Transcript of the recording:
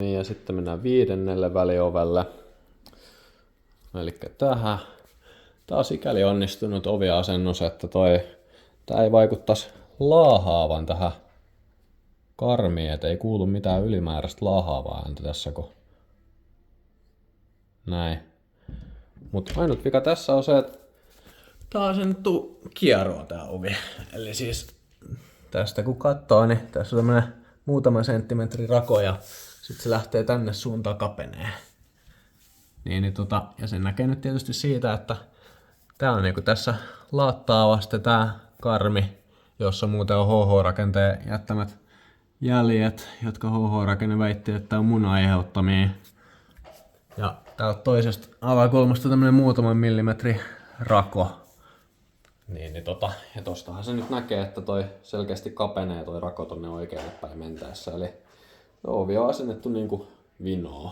Niin, ja sitten mennään 5. väliovelle. Eli tähän. Tää on sikäli onnistunut oviasennus, että tää ei vaikuttaisi laahaavan tähän karmiin, et ei kuulu mitään ylimääräistä laahaavaa ääntä tässä, kun näin. Mut ainut vika tässä on se, että tää on asennettu kieroon tää ovi. Eli siis tästä kun katsoo, niin tässä on tämmönen muutama senttimetri rako ja sit se lähtee tänne suuntaan kapenee. Ja sen näkee nyt tietysti siitä, että tää on niinku tässä laattaa vasten tää karmi, jossa muuten on HH-rakenteen jättämät jäljet, jotka HH-rakenne väitti, että on mun aiheuttamia. Ja tää on toisesta alakulmasta tämmönen muutaman millimetri rako. Ja tostahan se nyt näkee, että toi selkeästi kapenee toi rako tonne oikealle päin mentäessä. Eli ovi on asennettu niinku vinoon.